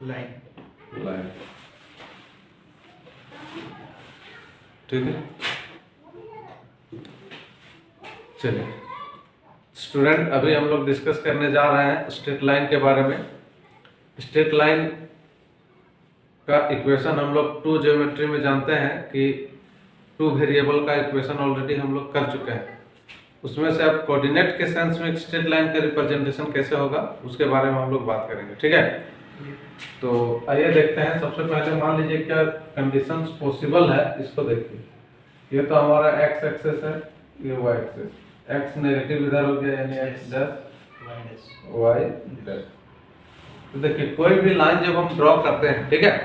Line, ठीक है। चलिए स्टूडेंट, अभी हम लोग डिस्कस करने जा रहे हैं स्ट्रेट लाइन के बारे में। स्ट्रेट लाइन का इक्वेशन हम लोग 2 ज्योमेट्री में जानते हैं कि 2 वेरिएबल का इक्वेशन ऑलरेडी हम लोग कर चुके हैं। उसमें से अब कोऑर्डिनेट के सेंस में स्ट्रेट लाइन का रिप्रेजेंटेशन कैसे होगा उसके बारे में हम लोग बात करेंगे, ठीक है। तो आइए देखते हैं। सबसे पहले मान लीजिए क्या कंडीशंस पॉसिबल है, इसको देखिए। ये तो हमारा x एक्सेस है, ये y एक्सेस। x नेगेटिव इधर हो गया यानी x डैश y डैश। तो देखिए कोई भी लाइन जब हम ड्रॉ करते हैं, ठीक है,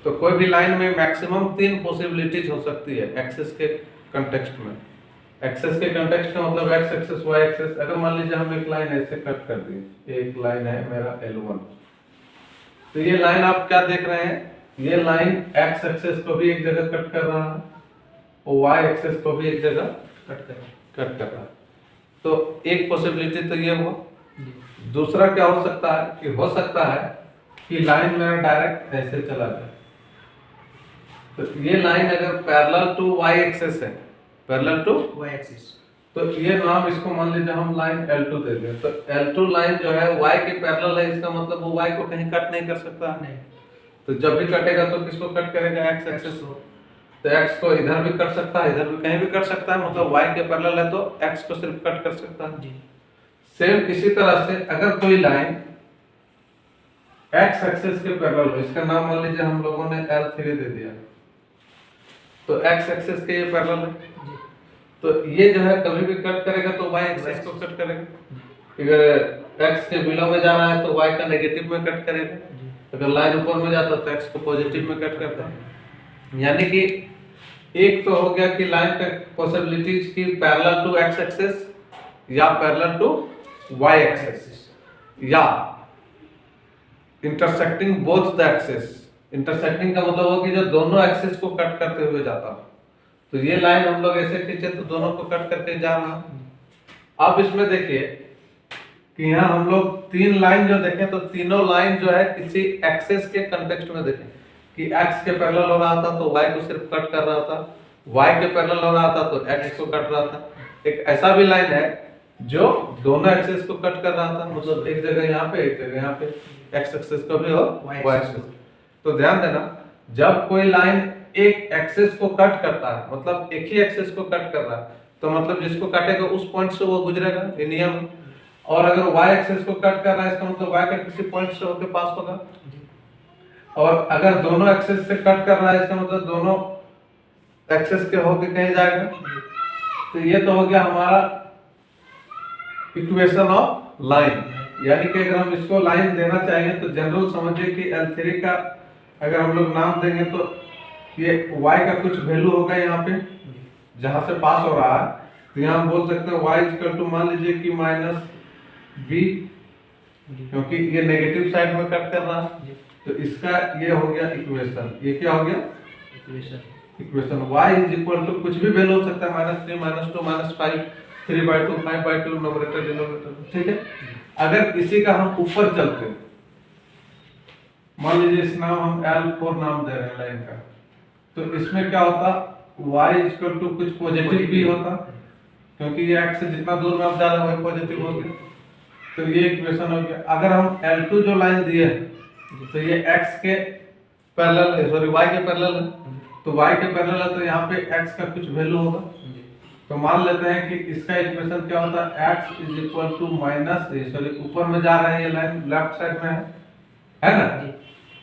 तो कोई भी लाइन में मैक्सिमम 3 पॉसिबिलिटीज हो सकती है एक्सेस के कंटेक्स्ट में। एक्सेस के कंटेक्स्ट का मतलब x एक्सेस y एक्सेस। अगर मान लीजिए हम एक लाइन ऐसे कट कर दी, एक लाइन है मेरा L1, तो ये लाइन आप क्या देख रहे हैं, ये लाइन x एक्सेस को भी एक जगह कट कर रहा है और y एक्सेस को भी एक जगह कट कर रहा है। तो एक पॉसिबिलिटी तो ये हुआ। दूसरा क्या हो सकता है कि हो सकता है कि लाइन मेरा डायरेक्ट ऐसे चला जाए। तो ये लाइन अगर पैरेलल टू y एक्सेस है, पैरेलल टू y एक्सिस, तो ये नाम इसको मान लीजिए हम लाइन L2 दे दें। तो L2 लाइन जो है y के पैरेलल है, इसका मतलब वो y को कहीं कट नहीं कर सकता नहीं। तो जब भी कटेगा तो किसको कट करेगा, x एक्सेस को। तो x को इधर भी कट सकता है, इधर भी कहीं भी कट सकता है, मतलब y के पैरेलल है तो x को सिर्फ कट कर सकता है जी। सेम इसी तरह से अगर कोई लाइन x एक्सेस के पैरेलल हो, इसका नाम मान लीजिए हम लोगों ने L3 दे दिया, तो x एक्सेस के ये पैरेलल है, तो ये जो है कभी भी कट करेगा तो y एक्सेस को कट करेगा। अगर x के बिलो में जाना है तो y का नेगेटिव में कट करेगा, अगर लाइन ऊपर में जाता तो x को पॉजिटिव में कट करता है। यानी कि एक तो हो गया कि लाइन का पॉसिबिलिटीज की पैरेलल टू x एक्सेस या पैरेलल टू y एक्सेस या intersecting both the axes. Intersecting का मतलब हो कि जो दोनों एक्सेस को कट करते हुए जाता हो। तो ये लाइन हम लोग ऐसे खींचे तो दोनों को कट करके जा रहा। अब इसमें देखिए कि यहाँ हम लोग 3 लाइन जो देखें तो तीनों लाइन जो है किसी एक्सेस के कंटेक्स्ट में देखें कि x के पैरेलल हो रहा था तो y को सिर्फ कट कर रहा था, y के पैरेलल हो रहा था तो x को कट रहा था। एक ऐसा भी लाइन है जो दोनों एक्सेस को कट कर रहा था, मतलब एक जगह यहाँ पे एक जगह यहाँ पे, x एक्सेस को भी और y एक्सेस। तो ध्यान देना, जब कोई लाइन एक एक्सेस को कट करता है, मतलब एक ही एक्सेस को कट कर रहा है, तो मतलब जिसको काटेगा उस पॉइंट से वो गुजरेगा, ये नियम है। और अगर y एक्सेस को कट कर रहा है, इसका मतलब y का किसी पॉइंट से होकर पास होगा। और अगर दोनों एक्सेस से कट कर रहा है, इसका मतलब दोनों एक्सेस के होकर कहीं जाएगा। तो ये तो हो गया हमारा इक्वेशन ऑफ लाइन। यानी कि अगर हम इसको लाइन देना चाहिए तो जनरल समझिए कि L3 का अगर हम लोग नाम देंगे तो ये y का कुछ वैल्यू होगा यहाँ पे जहां से पास हो रहा है, तो यहाँ हम बोल सकते हैं y इक्वल टू मान लीजिए कि -b, क्योंकि ये नेगेटिव साइड में कट कर रहा है। तो इसका ये हो गया इक्वेशन। ये क्या हो गया equation. y is equal to कुछ भी वैल्यू हो सकता है, -3 -2 -5 3/2 5/2 न्यूमरेटर डिनोमिनेटर, ठीक है। अगर इसी का हम ऊपर चलते हैं, मान लीजिए इस नाम हम L4 नाम दे रहे हैं लाइन का, तो इसमें क्या होता, y इक्वल टू कुछ पॉजिटिव भी होता, क्योंकि ये x से जितना दूर में आप जा रहे हो वही पॉजिटिव हो गया। तो ये इक्वेशन हो गया। अगर हम L2 जो लाइन दिए तो ये x के पैरेलल है, सॉरी y के पैरेलल है, तो y के पैरेलल है तो यहाँ पे x का कुछ वैल्यू होगा। तो मान लेते हैं कि इसका इक्वेशन क्या होता है, x is equal to sorry ऊपर में जा रहे हैं, ये लाइन लेफ्ट साइड में है ना,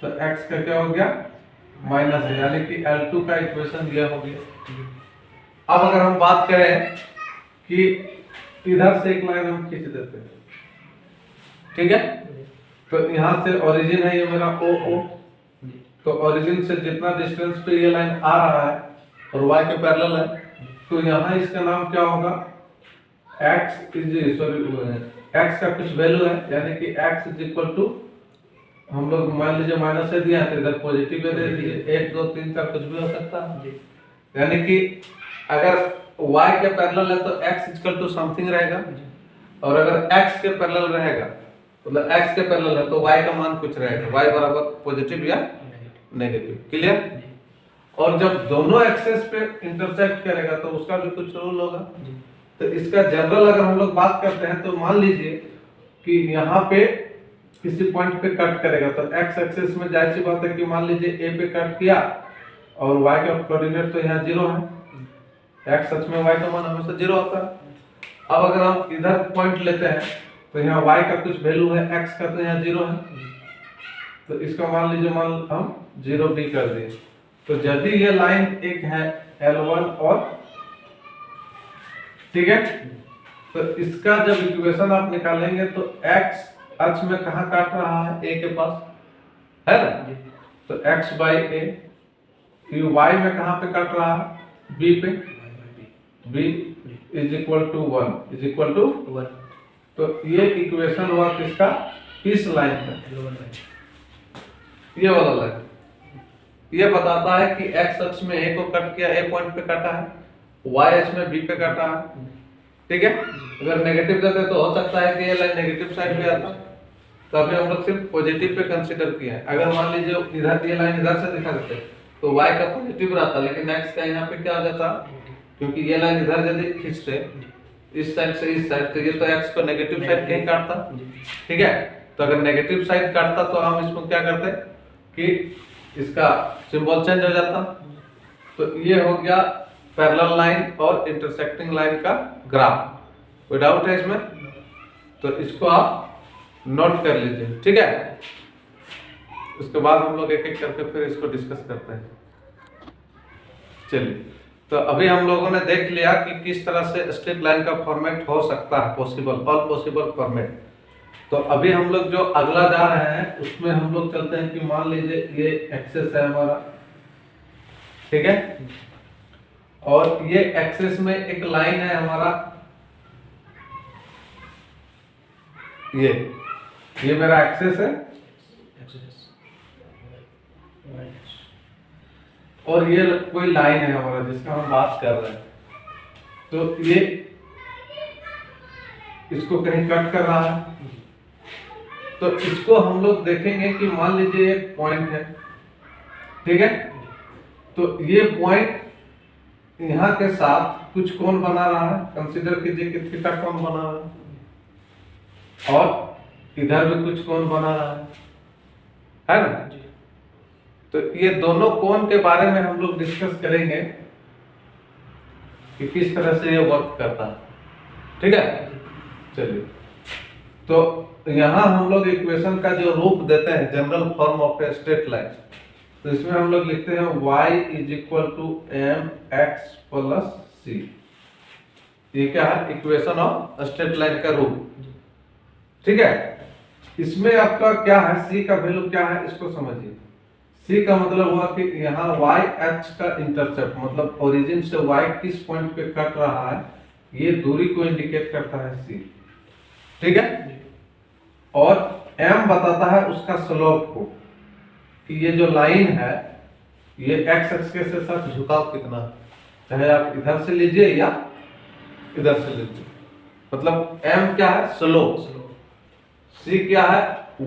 तो x का क्या हो गया माइनस है, यानी कि L2 का इक्वेशन ये हो गया। अब अगर हम बात करें कि इधर से एक लाइन हम खींच देते हैं, ठीक है, तो यहाँ से ओरिजिन है ये मेरा OO, तो ओरिजिन से जितना डिस्टेंस पे ये लाइन आ रहा है और y के पैरेलल है, तो यहाँ इसका नाम क्या होगा, x का कुछ वैल्यू है, यानी कि x इज इक्वल टू, हम लोग मान लीजिए माइनस से दिया है तो इधर पॉजिटिव दे दीजिए, 1 2 3 का कुछ भी हो सकता है। यानी कि अगर y के पैरेलल है तो x इक्वल टू समथिंग रहेगा, और अगर x के पैरेलल रहेगा मतलब x के पैरेलल है तो y का मान कुछ रहेगा, y बराबर पॉजिटिव या नेगेटिव। क्लियर? और जब दोनों एक्सेस पे इंटरसेक्ट करेगा तो उसका भी कुछ रूल होगा। तो इसका जनरल अगर हम लोग बात करते हैं तो मान लीजिए कि यहाँ पे किसी पॉइंट पे कट करेगा तो x एक्सिस में जाहिर सी बात है कि मान लीजिए a पे कट किया और y का कोऑर्डिनेट तो यहाँ 0 है, x अक्ष में y का मान हमेशा 0 होता है। अब अगर हम इधर पॉइंट लेते हैं तो यहाँ y का कुछ वैल्यू है, x का तो यहाँ 0 है, तो इसका मान लीजिए हम 0 भी कर दिए। तो यदि ये लाइन एक है L1 और ठीक है, तो इसका जब इक्वेशन आप निकालेंगे तो x अक्ष में कहाँ काट रहा है, a के पास है ना, तो x बाई a, y में कहाँ पे काट रहा है, b पे, b is equal to 1 is equal to 1। तो ये इक्वेशन हुआ किसका, किस लाइन का, ये वाला लाइन। ये बताता है कि x अक्ष में a को कट किया, a पॉइंट पे काटा है, y अक्ष में b पे काटा है। ठीक है, अगर नेगेटिव देते तो हो सकता है कि ये लाइन नेगेटिव साइड पे आता, तो अभी हम लोग सिर्फ पॉजिटिव पे कंसीडर किया है। अगर मान लीजिए इधर ये लाइन इधर से दिखा देते तो y का पॉजिटिव रहता, लेकिन x का यहाँ पे क्या आ जाता, क्योंकि ये लाइन इधर यदि खींचते इस साइड से इस साइड, तो ये तो x को नेगेटिव साइड कहीं काटता। ठीक है, तो अगर नेगेटिव साइड काटता तो हम इसको क्या करते कि इसका सिंबल चेंज हो जाता। तो ये हो गया पैरेलल लाइन और इंटरसेक्टिंग लाइन का ग्राफ। कोई डाउट है इसमें? तो इसको आप नोट कर लीजिए। ठीक है, उसके बाद हम लोग एक एक करके फिर इसको डिस्कस करते हैं। चलिए, तो अभी हम लोगों ने देख लिया कि किस तरह से स्ट्रेट लाइन का फॉर्मेट हो सकता है, पॉसिबल, ऑल पॉसिबल फॉर्मेट। तो अभी हम लोग जो अगला जा रहे हैं उसमें हम लोग चलते हैं कि मान लीजिए ये एक्सेस है हमारा, ठीक है, और ये एक्सेस में एक लाइन है हमारा, ये मेरा एक्सेस है, और ये कोई लाइन है हमारा जिसका हम बात कर रहे हैं। तो ये इसको कहीं कट कर रहा है, तो इसको हम लोग देखेंगे कि मान लीजिए एक पॉइंट है, ठीक है, तो ये पॉइंट यहाँ के साथ कुछ कोण बना रहा है, कंसीडर कीजिए कि थीटा कोण बना रहा है, और इधर भी कुछ कोण बना रहा है ना। तो ये दोनों कोण के बारे में हम लोग डिस्कस करेंगे कि किस तरह से ये वर्क करता है। ठीक है, चलिए, तो यहाँ हम लोग इक्वेशन का जो रूप देते हैं, general form of a straight line, तो इसमें हम लोग लिखते हैं y is equal to m x plus c. ये क्या है, इक्वेशन ऑफ स्ट्रेट लाइन का रूप। ठीक है, इसमें आपका क्या है, c का वैल्यू क्या है, इसको समझिए। c का मतलब हुआ कि यहाँ y h का इंटरसेप्ट, मतलब ओरिजिन से y किस पॉइंट पे कट रहा है, ये दूरी को इंडिकेट करता है c। ठीक है, और m बताता है उसका स्लोप को, कि ये जो लाइन है ये x अक्ष के साथ झुकाव कितना, चाहे आप इधर से लीजिए या इधर से लीजिए, मतलब m क्या है, स्लोप, c क्या है,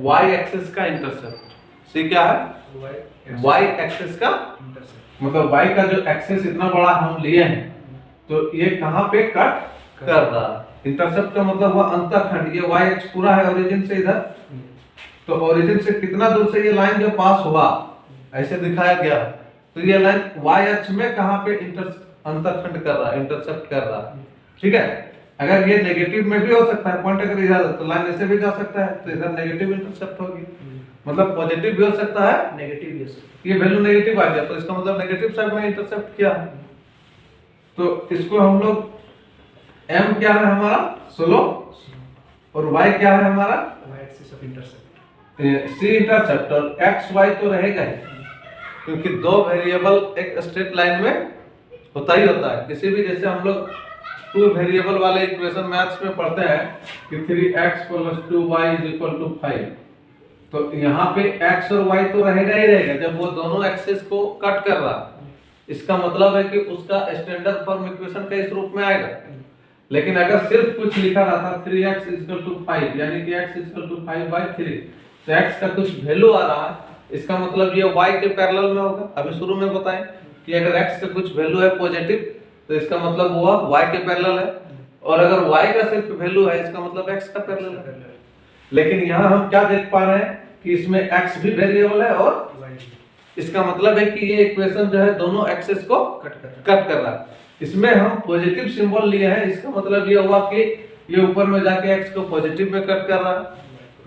y एक्सिस का इंटरसेप्ट, c क्या है, y एक्सिस का इंटरसेप्ट, मतलब y का जो एक्सिस इतना बड़ा हम लिए हैं तो ये कहाँ पे कट कर रहा है। इंटरसेप्ट का मतलब हुआ अंतःखंड, ये y अक्ष पूरा है ओरिजिन से इधर, तो ओरिजिन से कितना दूर से ये लाइन जो पास हुआ ऐसे दिखाया गया, तो ये लाइन y अक्ष में कहाँ पे अंतःखंड कर रहा है, इंटरसेप्ट कर रहा है। ठीक है, अगर ये नेगेटिव में भी हो सकता है, पॉइंट अगर इधर तो लाइन ऐसे भी जा सकता है, तो इधर नेगेटिव इंटरसेप्ट होगी, मतलब पॉजिटिव भी हो सकता है, नेगेटिव भी हो सकता है। ये वैल्यू नेगेटिव आ गया तो इसका मतलब नेगेटिव साइड में इंटरसेप्ट किया है। तो इसको हम लोग m क्या है हमारा, स्लोप, और y क्या है हमारा, y axis of intercept, c intercept, और x y तो रहेगा ही, क्योंकि दो वेरिएबल एक स्ट्रेट लाइन में होता ही होता है। किसी भी, जैसे हम लोग टू वेरिएबल वाले इक्वेशन मैथ्स में पढ़ते हैं कि 3x + 2y = 5, तो यहाँ पे x और y तो रहेगा ही रहेगा जब वो दोनों एक्सिस को कट कर रहा है। इसका मतलब है कि उसका स्टैंडर्ड फॉर्म इक्वेशन का इस रूप में आएगा। लेकिन अगर सिर्फ कुछ लिखा रहता 3x इक्वल टू 5 यानी कि x इक्वल टू 5/3, तो x का कुछ वैल्यू आ रहा है, इसका मतलब ये y के पैरेलल में होगा। अभी शुरू में बताएं कि अगर x का कुछ वैल्यू है पॉजिटिव तो इसका मतलब हुआ y के पैरेलल है, और अगर y का सिर्फ वैल्यू है इसका मतलब x का पैरेलल है। लेकिन यहाँ हम क्या देख पा रहे हैं कि इसमें x भी वेरिएबल है और इसका मतलब है कि ये इक्वेशन जो है दोनों एक्सेस को कट कर रहा है। इसमें हम पॉजिटिव सिंबल लिए हैं, इसका मतलब ये हुआ कि ये ऊपर में जाके x को पॉजिटिव में कट कर रहा है,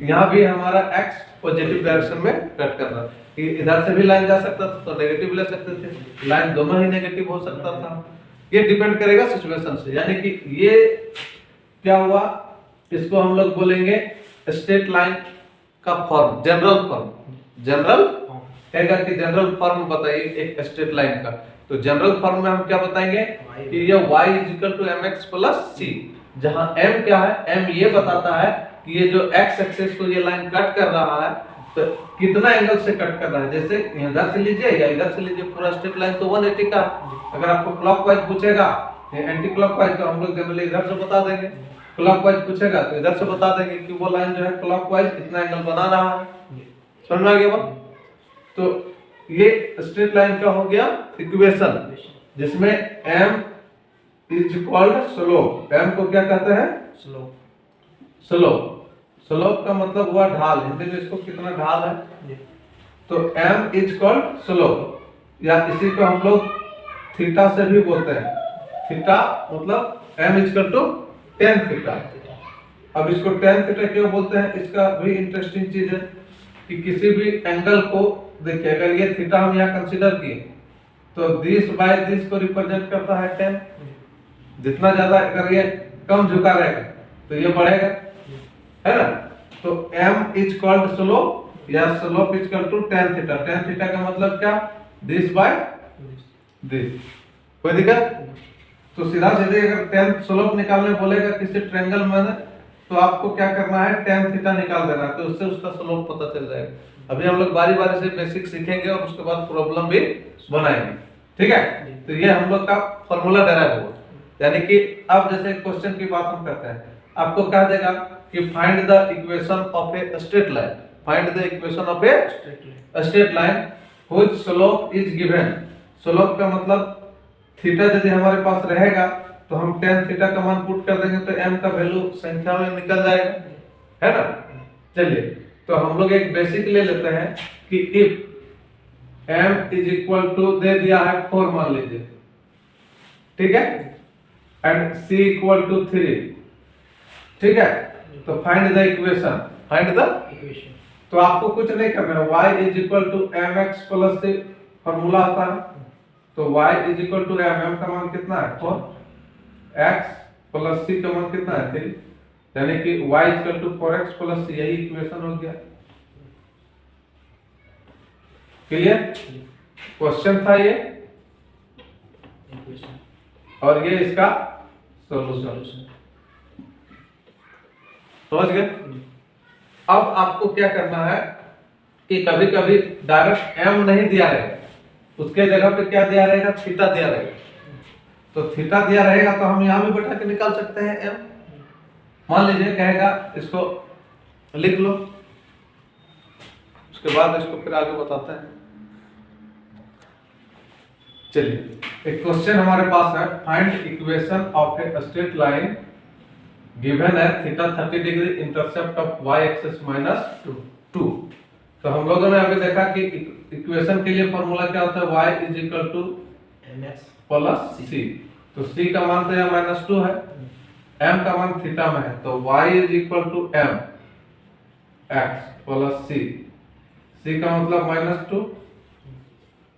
यहाँ भी हमारा x पॉजिटिव डायरेक्शन में कट कर रहा है। कि इधर से भी लाइन जा सकता था तो नेगेटिव ले सकते थे, लाइन दोनों ही नेगेटिव हो सकता था। ये डिपेंड करेगा सिचुएशन से, यानी कि ये क्या हुआ, इसको हम लोग बोलेंगे स्ट्रेट लाइन का फॉर्म, जनरल फॉर्म। जनरल कहेगा कि जनरल फॉर्म बताइए एक स्ट्रेट लाइन का, तो जनरल फॉर्म में हम क्या बताएंगे कि ये y = mx + c, जहां m क्या है, m ये बताता है कि ये जो x एक्सिस को ये लाइन कट कर रहा है तो कितना एंगल से कट कर रहा है। जैसे इधर से लीजिए या इधर से लीजिए, पूरा स्ट्रेट लाइन तो 180 का। अगर आपको क्लॉकवाइज पूछेगा या एंटी क्लॉकवाइज तो हम लोग जनरली इधर से बता देंगे, क्लॉकवाइज पूछेगा तो इधर से बता देंगे कि वो लाइन जो है क्लॉकवाइज कितना एंगल बना रहा है। समझ में आ गया बात? तो ये स्ट्रेट लाइन का हो गया इक्वेशन, जिसमें m = स्लोप। m को क्या कहते हैं? स्लोप। स्लोप का मतलब हुआ ढाल, हिंदी में इसको कितना ढाल है, तो m = स्लोप, या इसी को हम लोग थीटा से भी बोलते हैं। थीटा मतलब m = tan थीटा। अब इसको tan थीटा क्यों बोलते हैं, इसका भी इंटरेस्टिंग चीज है कि किसी भी एंगल को देखिए, अगर ये थीटा हम यहाँ कंसीडर किए तो दिस को रिप्रेजेंट करता है tan। जितना ज्यादा अगर ये कम झुका रहेगा तो ये बढ़ेगा, है ना। तो m = स्लोप या slope = tan theta. tan theta का मतलब क्या, दिस कोई दिक्कत? तो सीधा सीधे अगर tan स्लोप निकालने बोलेगा किसी ट्रायंगल में तो आपको क्या करना है, tan थीटा निकाल देना है, तो उससे उसका स्लोप पता चल जाएगा। अभी हम लोग बारी बारी से बेसिक सीखेंगे और उसके बाद प्रॉब्लम भी बनाएंगे, ठीक है। तो ये हम लोग का फॉर्मूला डेराइव हुआ, यानी कि अब जैसे क्वेश्चन की बात हम करते हैं, आपको कह देगा कि find the equation of a straight line, find the equation of a straight line which slope is given. Slope का मतलब थीटा यदि हमारे पास रहेगा तो हम tan थीटा का मान पुट कर देंगे तो m का वैल्यू संख्या में निकल जाएगा, है ना। चलिए, तो हम लोग एक बेसिक ले लेते हैं कि इफ m = दे दिया है 4 मान लीजिए, ठीक है, एंड c = 3, ठीक है। तो फाइंड द इक्वेशन, तो आपको कुछ नहीं करना है, y = mx + c फार्मूला आता है, तो y = m का मान कितना है 4, x + c का मान कितना है 3, यानी कि y = 4x + c, यही इक्वेशन हो गया। क्लियर? क्वेश्चन था ये और ये इसका सॉल्यूशन। समझ गए? अब आपको क्या करना है कि कभी कभी डायरेक्ट m नहीं दिया रहेगा, उसके जगह पे क्या दिया रहेगा, थीटा दिया रहेगा। तो थीटा दिया रहेगा तो हम यहां भी बैठा के निकाल सकते हैं m। मान लीजिए कहेगा इसको लिख लो, उसके बाद इसको फिर आगे बताते हैं। चलिए, एक क्वेश्चन हमारे पास है, find equation of a straight line given है theta 30 degree intercept of y axis -2। तो हम लोगों ने अभी देखा कि इक्वेशन के लिए फॉर्मूला क्या होता है, y = mx + c। तो c का मान तो यहाँ -2 है, m का मान थीटा में है, तो y = m x + c। c का मतलब -2,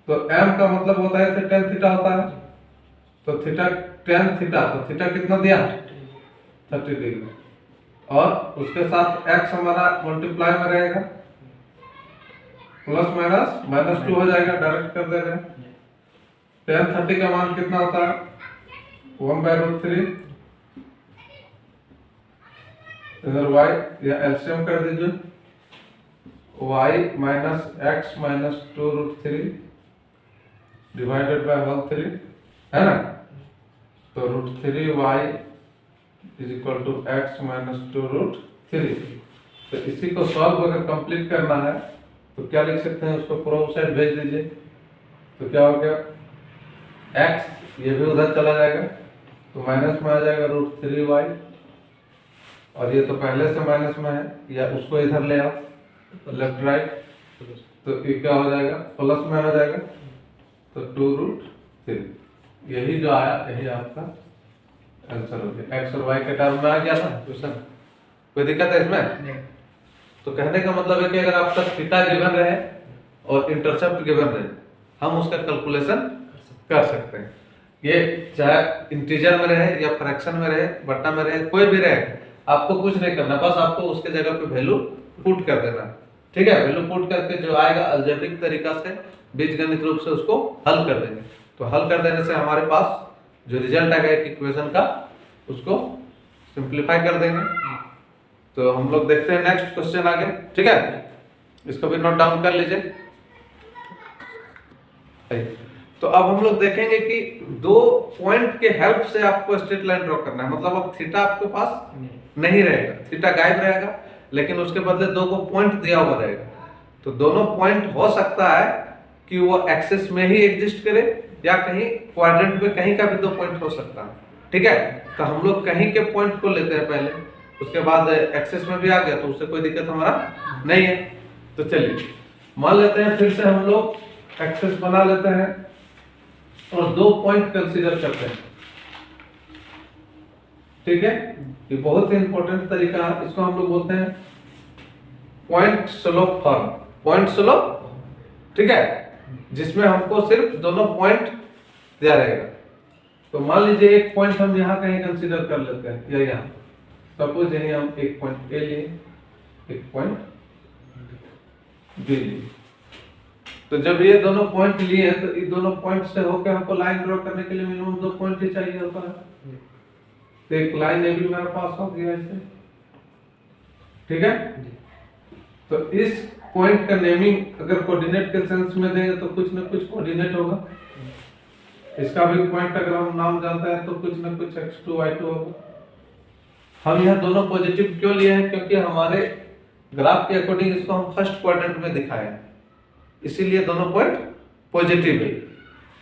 तो m का मतलब होता है tan थीटा होता है, तो थीटा tan थीटा, तो थीटा कितना दिया 30 डिग्री, और उसके साथ x हमारा मल्टीप्लाई में रहेगा, प्लस माइनस -2 हो जाएगा, डायरेक्ट कर दे रहे हैं। tan 30 का मान कितना होता है 1/√3, इधर y या एलसीएम कर दीजिए, y - x - 2√3 divided by whole 3, है ना। तो √3y is equal to X minus 2√3। तो इसी को सॉल्व अगर कंप्लीट करना है तो क्या लिख सकते हैं, उसको पूरा उस साइड भेज दीजिए। तो क्या हो गया, एक्स ये भी उधर चला जाएगा तो माइनस में आ जाएगा √3y, और ये तो पहले से माइनस में है, या उसको इधर ले आओ लेफ्ट राइट, तो ये क्या हो जाएगा, प्लस में आ जाएगा, तो 2√3। यही जो आया यही आपका आंसर हो गया। एक्स और वाई के टर्म में आ गया था क्वेश्चन, कोई दिक्कत है इसमें नहीं। तो कहने का मतलब है कि अगर आपका थीटा गिवन रहे और इंटरसेप्ट गिवन रहे, हम उसका कैलकुलेशन कर सकते हैं। ये चाहे इंटीजर में रहे या फ्रैक्शन में रहे, बट्टा में रहे, कोई भी रहे, आपको कुछ नहीं करना, बस आपको उसके जगह पे वैल्यू पुट कर देना। ठीक है, वैल्यू पुट करके जो आएगा अलजेब्रिक तरीका से बीजगणित रूप से उसको हल कर देंगे। तो हल कर देने से हमारे पास जो रिजल्ट आएगा एक इक्वेशन का, उसको सिंप्लीफाई कर देंगे। तो हम लोग देखते हैं नेक्स्ट क्वेश्चन आगे। ठीक है, इसको भी नोट डाउन कर लीजिए। तो अब हम लोग देखेंगे कि दो पॉइंट के हेल्प से आपको स्ट्रेट लाइन ड्रॉ करना है। मतलब अब थीटा आपके पास नहीं रहेगा, थीटा गायब रहेगा, लेकिन उसके बदले दो को पॉइंट दिया हुआ रहेगा। तो दोनों पॉइंट हो सकता है कि वो एक्सिस में ही एग्जिस्ट करे या कहीं क्वाड्रेंट में कहीं का भी दो पॉइंट हो सकता है। ठीक है, तो हम लोग कहीं के पॉइंट को लेते हैं पहले, उसके बाद एक्सिस में भी आ गया तो उससे कोई दिक्कत हमारा नहीं है। तो चलिए मान लेते हैं, फिर से हम लोग एक्सिस बना लेते हैं और दो पॉइंट कंसीडर करते हैं। ठीक है, ये बहुत ही इंपॉर्टेंट तरीका है, इसको हम लोग बोलते हैं point slope form, point slope. ठीक है, जिसमें हमको सिर्फ दोनों पॉइंट दिया रहेगा। तो मान लीजिए एक पॉइंट हम यहाँ कहीं कंसीडर कर लेते हैं, या यहाँ सपोज यही हम एक पॉइंट ए लिए, एक पॉइंट बी लिए। तो जब ये दोनों पॉइंट लिए हैं तो ये दोनों पॉइंट से होकर हमको लाइन ड्रॉ करने के लिए मिनिमम दो पॉइंट ही चाहिए होता है। तो एक लाइन ए भी मेरे पास हो गया ऐसे। ठीक है, तो इस पॉइंट का नेमिंग अगर कोऑर्डिनेट के सेंस में देंगे तो कुछ ना कुछ कोऑर्डिनेट होगा। इसका भी पॉइंट अगर हम नाम जानते हैं तो कुछ ना कुछ x2 y2 होगा। हम यहाँ दोनों पॉजिटिव क्यों लिए हैं, क्योंकि हमारे ग्राफ के अकॉर्डिंग इसको हम फर्स्ट क्वाड्रेंट में दिखाए हैं, इसीलिए दोनों पॉइंट पॉजिटिव है।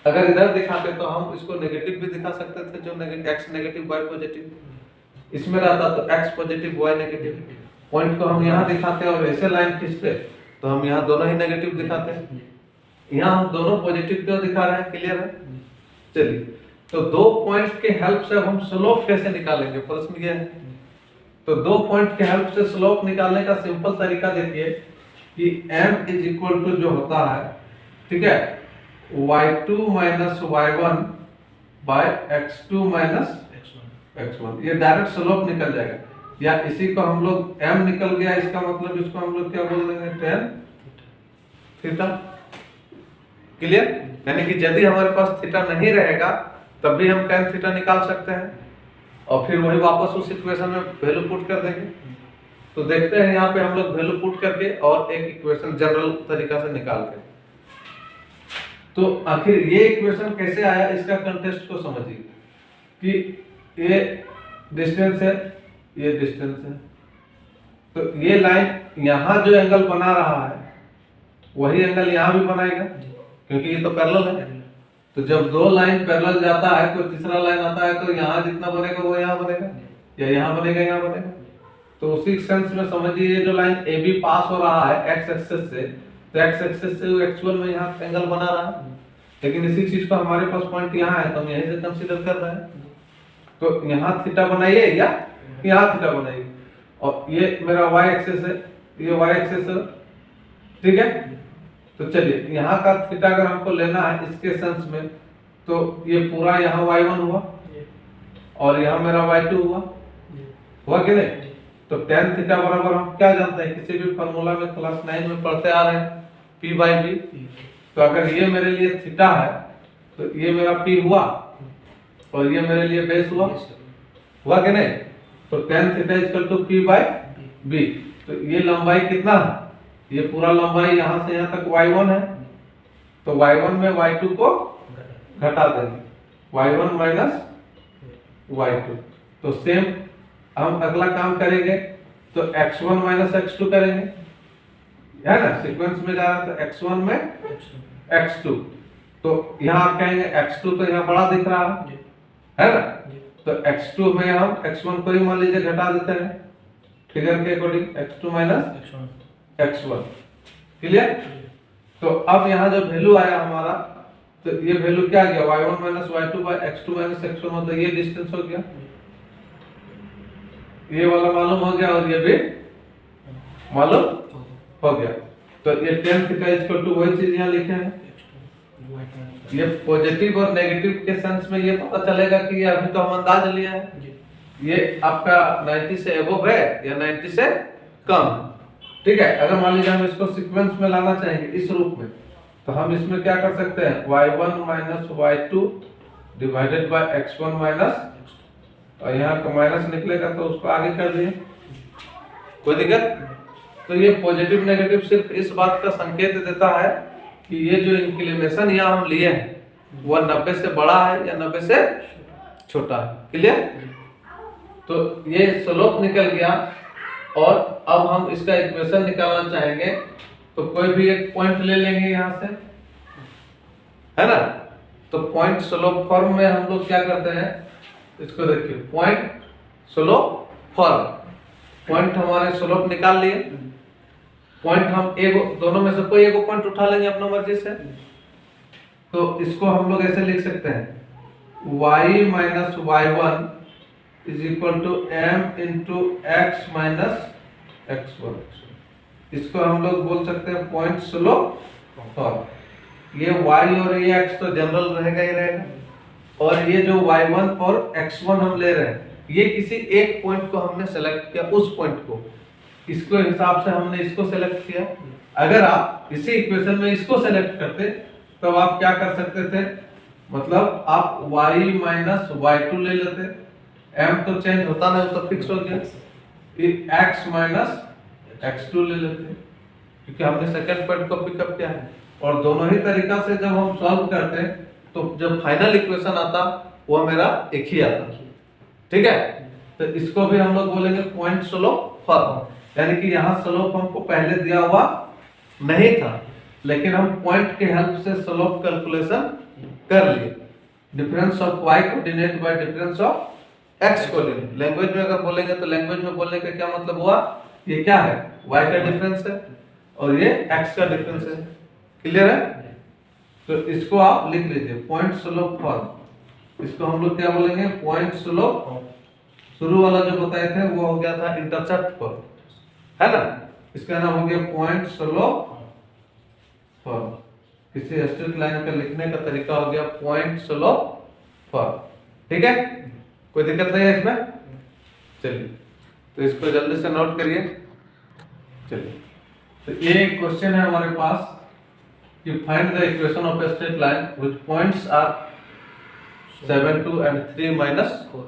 अगर इधर दिखाते तो हम इसको नेगेटिव भी दिखा सकते थे, जो x नेगेटिव y पॉजिटिव। इसमें रहता तो x positive y negative. Point को हम यहाँ दिखाते हैं और ऐसे लाइन खींचते तो हम यहाँ दोनों ही नेगेटिव दिखाते हैं। यहाँ हम दोनों पॉजिटिव क्यों दिखा रहे हैं, क्लियर है। चलिए, तो दो पॉइंट्स के हेल्प से हम स्लोप कैसे निकालेंगे, प्रश्न ये है। तो दो पॉइंट के हेल्प से स्लोप निकालने का सिंपल तरीका देखिए कि m इज इक्वल टू जो होता है, ठीक है, y2 minus y1 bye x2 minus x1। ये डायरेक्ट स्लोप निकल जाएगा, या इसी को हम लोग m निकल गया, इसका मतलब इसको हम लोग क्या बोल देंगे, tan थीटा। क्लियर, यानी कि यदि हमारे पास थीटा नहीं रहेगा तब भी हम tan थीटा निकाल सकते हैं और फिर वही वापस उस इक्वेशन में वैल्यू पुट कर देंगे। तो देखते हैं यहाँ पे हम लोग वैल्यू पुट करके और एक इक्वेशन जनरल तरीका से निकाल के। तो आखिर ये इक्वेशन कैसे आया, इसका कंटेक्स्ट को समझिए कि ये डिस्टेंस है, ये डिस्टेंस है, तो ये लाइन यहाँ जो एंगल बना रहा है वही एंगल यहाँ भी बनाएगा, क्योंकि ये तो पैरेलल है। तो जब दो लाइन पैरेलल जाता है तो तीसरा लाइन आता है तो यहाँ जितना बनेगा वो यहाँ बनेगा, या यहाँ बनेगा, यहाँ बनेगा। तो उसी सेंस में समझिए ये जो लाइन ए बी पास हो रहा है एक्स एक्सिस से, तो एक्स एक्सिस से वो एक्चुअल में यहाँ एंगल बना रहा है, लेकिन इसी चीज का हमारे पास पॉइंट यहाँ है तो हम यहीं से कंसीडर कर रहे हैं। तो यहाँ थीटा बनाइए या यहाँ थीटा बनाइए, और ये मेरा y एक्सिस है, ये y एक्सिस है। ठीक है, तो चलिए यहाँ का थीटा अगर हमको लेना है इसके सेंस में, तो ये पूरा यहाँ y1 हुआ और यहाँ मेरा y2 हुआ कि नहीं। तो tan थीटा बराबर हम क्या जानते हैं, किसी भी फार्मूला में क्लास 9 में पढ़ते आ रहे हैं, p बाई बी। तो अगर ये मेरे लिए थीटा है तो ये मेरा p हुआ और ये मेरे लिए बेस हुआ कि नहीं। तो tan theta equal to p by B. तो ये लंबाई कितना है, ये पूरा लंबाई यहाँ से यहाँ तक y1 है, तो y1 में y2 को घटा देंगे, y1 माइनस y2। तो सेम हम अगला काम करेंगे तो x1 माइनस x2 करेंगे, है ना, सीक्वेंस में जा रहा है तो x1 में x2, तो यहाँ आप कहेंगे x2 तो यहाँ बड़ा दिख रहा है ना, तो x2 में हम x1 को ही मान लीजिए घटा देते हैं फिगर के according, x2 minus x1, clear. तो अब यहाँ जो वैल्यू आया हमारा, तो ये वैल्यू क्या गया, y1 minus y2 bye x2 minus x1, मतलब ये डिस्टेंस हो गया, ये वाला मालूम हो गया और ये भी मालूम हो गया। तो ये tan थीटा इक्वल टू वही चीज यहाँ लिखे हैं। ये पॉजिटिव और नेगेटिव के सेंस में ये पता चलेगा कि ये अभी तो हम अंदाज लिया है, ये आपका 90 से अबव है या 90 से कम, ठीक है। अगर मान लीजिए हम इसको सीक्वेंस में लाना चाहेंगे इस रूप में, तो हम इसमें क्या कर सकते हैं, y1 minus y2 divided by x1 minus, और यहाँ का माइनस निकलेगा तो उसको आगे कर दिए, कोई दिक्कत। तो ये पॉजिटिव नेगेटिव सिर्फ इस बात का संकेत देता है कि ये जो इंक्लिनेशन यहाँ हम लिए हैं वह 90 से बड़ा है या 90 से छोटा है, क्लियर। तो ये स्लोप निकल गया, और अब हम इसका इक्वेशन निकालना चाहेंगे तो कोई भी एक पॉइंट ले लेंगे यहाँ से, है ना। तो पॉइंट स्लोप फॉर्म में हम लोग क्या करते हैं, इसको देखिए, पॉइंट स्लोप फॉर्म, पॉइंट हमारे स्लोप निकाल लिए, पॉइंट हम एक दोनों में से कोई एक पॉइंट उठा लेंगे अपना मर्जी से, तो इसको हम लोग ऐसे लिख सकते हैं y माइनस y1 is equal to m into X minus x1, इसको हम लोग बोल सकते हैं पॉइंट स्लोप फॉर्म। ये y और ये x तो जनरल रहेगा ही रहेगा, और ये जो y1 और x1 हम ले रहे हैं, ये किसी एक पॉइंट को हमने सेलेक्ट किया, उस पॉइंट को, इसको हिसाब से हमने इसको सेलेक्ट किया। अगर आप इसी इक्वेशन में इसको सेलेक्ट करते तब आप क्या कर सकते थे, मतलब आप y माइनस y2 ले लेते, m तो चेंज होता नहीं, तो फिक्स हो गया, x माइनस x2 ले लेते, क्योंकि हमने सेकंड पॉइंट को पिकअप किया है। और दोनों ही तरीका से जब हम सॉल्व करते तो जब फाइनल इक्वेशन आता वो मेरा एक ही आता, ठीक है। तो इसको भी हम लोग बोलेंगे पॉइंट स्लोप फॉर्म, यानी कि यहाँ स्लोप हमको पहले दिया हुआ नहीं था, लेकिन हम पॉइंट के हेल्प से स्लोप कैलकुलेशन कर लिए। Difference of y coordinate bye difference of x coordinate, language में अगर बोलेंगे तो लैंग्वेज में बोलने का क्या मतलब हुआ, ये क्या है, y का डिफरेंस है और ये x का डिफरेंस है, क्लियर है। तो इसको आप लिख लीजिए पॉइंट स्लोप फॉर्म, इसको हम लोग क्या बोलेंगे, पॉइंट स्लोप। शुरू वाला जो बताए थे वो हो गया था इंटरसेप्ट फॉर्म, है ना, इसका नाम हो गया पॉइंट स्लोप फॉर्म। किसी स्ट्रेट लाइन का लिखने का तरीका हो गया पॉइंट स्लोप फॉर्म, ठीक है, कोई दिक्कत नहीं है इसमें। चलिए तो इसको जल्दी से नोट करिए। चलिए तो ये क्वेश्चन है हमारे पास कि find the equation of a straight line with points are 7 2 and 3 minus 4,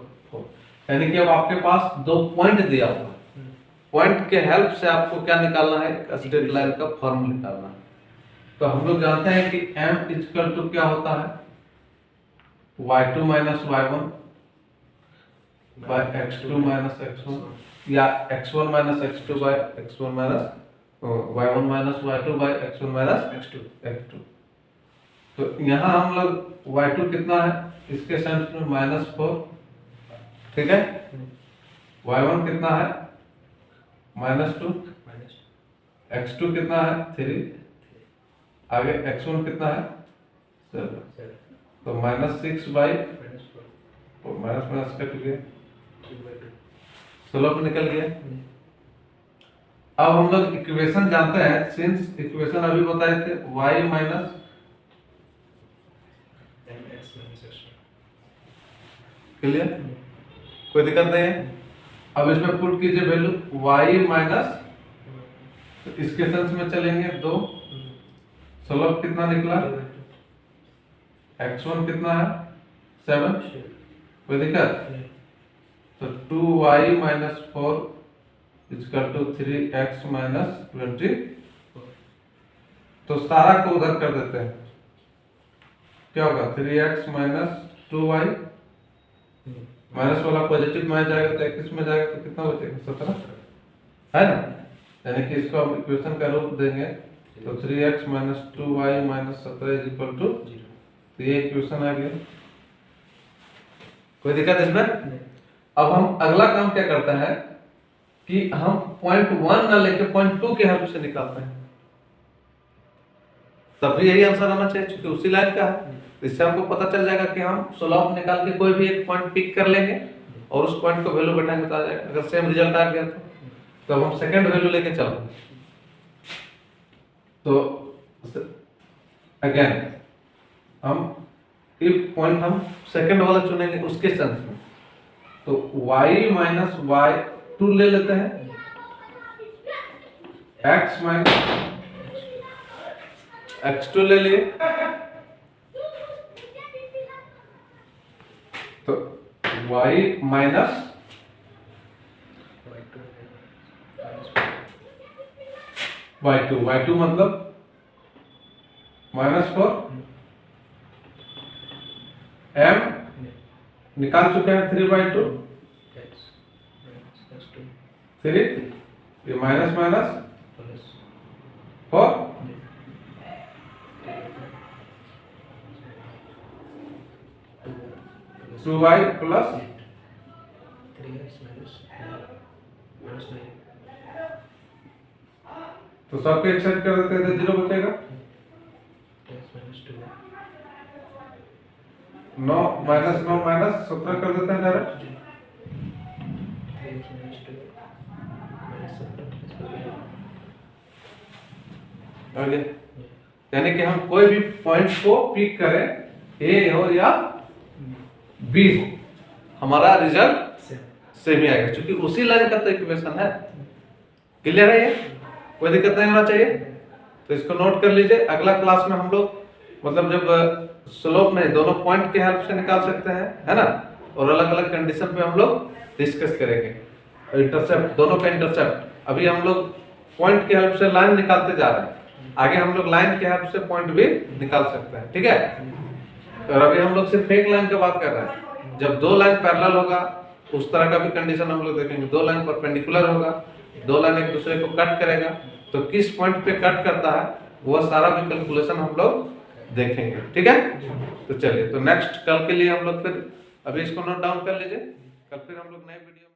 यानी कि अब आपके पास दो पॉइंट दिया हुआ है, पॉइंट के हेल्प से आपको क्या निकालना है, स्ट्रेट लाइन का फॉर्म निकालना है। तो हम लोग जानते हैं कि m इक्वल टू क्या होता है, y2 minus y1 bye x2 minus x1, या x1 minus x2 by x1 minus y1 minus y2 by x1 minus x2। तो यहाँ हम लोग y2 कितना है, इसके सेंस में -4, ठीक है, y1 कितना है -2, x2 कितना है 3, आगे x1 कितना है 7, तो -6 बाई माइनस माइनस कट गया, स्लोप निकल गया। अब हम लोग इक्वेशन जानते हैं, सिंस इक्वेशन अभी बताए थे y माइनस क्लियर, कोई दिक्कत नहीं है। अब इसमें पुट कीजिए वैल्यू y माइनस, तो इसके सेंस में चलेंगे 2, स्लोप कितना निकला, x1 कितना है 7, कोई दिक्कत। तो 2y minus 4 equal to 3x minus 20, तो सारा को उधर कर देते हैं, क्या होगा 3x माइनस 2y माइनस वाला पॉजिटिव में आ जाएगा तो 21 में जाएगा तो कितना बचेगा 17 है ना। यानी कि इसको हम इक्वेशन का रूप देंगे तो 3x - 2y - 17 = 0। तो ये इक्वेशन आ गया। कोई दिक्कत इसमें? अब हम अगला काम क्या करता है कि हम पॉइंट 1 ना लेके पॉइंट 2 के हेल्प से निकालते हैं, तब भी यही आंसर आना चाहिए क्योंकि उसी लाइन का है। इससे हमको पता चल जाएगा कि हम स्लोप निकाल के कोई भी एक पॉइंट पिक कर लेंगे और उस पॉइंट को वैल्यू बैठाएंगे तो आ जाएगा। अगर सेम रिजल्ट आ गया तो अब हम सेकंड वैल्यू लेके चलो। तो अगेन हम इफ पॉइंट हम सेकंड वाला चुनेंगे उसके सेंस में, तो y - y2 ले लेते हैं, x - x2 ले लिए, तो y - y2 मतलब -4 m निकाल चुके हैं 3/2 3 ये माइनस 4 2y प्लस तो सबके एक्सेप्ट कर देते हैं तो 0 बचेगा। 9 - 17 कर देते हैं डायरेक्ट। आगे यानी कि हम कोई भी पॉइंट को पिक करें ए हो या बी हो, हमारा रिजल्ट सेम ही आएगा क्योंकि उसी लाइन का तो इक्वेशन है। क्लियर है ये? कोई दिक्कत नहीं होना चाहिए। तो इसको नोट कर लीजिए। अगला क्लास में हम लोग मतलब जब स्लोप में दोनों पॉइंट के हेल्प से निकाल सकते हैं, है ना, और अलग अलग कंडीशन पे हम लोग डिस्कस करेंगे। इंटरसेप्ट दोनों का इंटरसेप्ट, अभी हम लोग पॉइंट के हेल्प से लाइन निकालते जा रहे हैं, आगे हम लोग लाइन के हेल्प से पॉइंट भी निकाल सकते हैं। ठीक है, और अभी हम लोग सिर्फ एक लाइन की बात कर रहे हैं। जब दो लाइन पैरेलल होगा उस तरह का भी कंडीशन हम लोग देखेंगे। दो लाइन परपेंडिकुलर होगा, दो लाइन एक दूसरे को कट करेगा, तो किस पॉइंट पे कट करता है वह सारा भी कैलकुलेशन हम लोग देखेंगे। ठीक है, तो चलिए, तो नेक्स्ट कल के लिए हम लोग फिर अभी इसको नोट डाउन कर लीजिए। कल फिर हम लोग नए वीडियो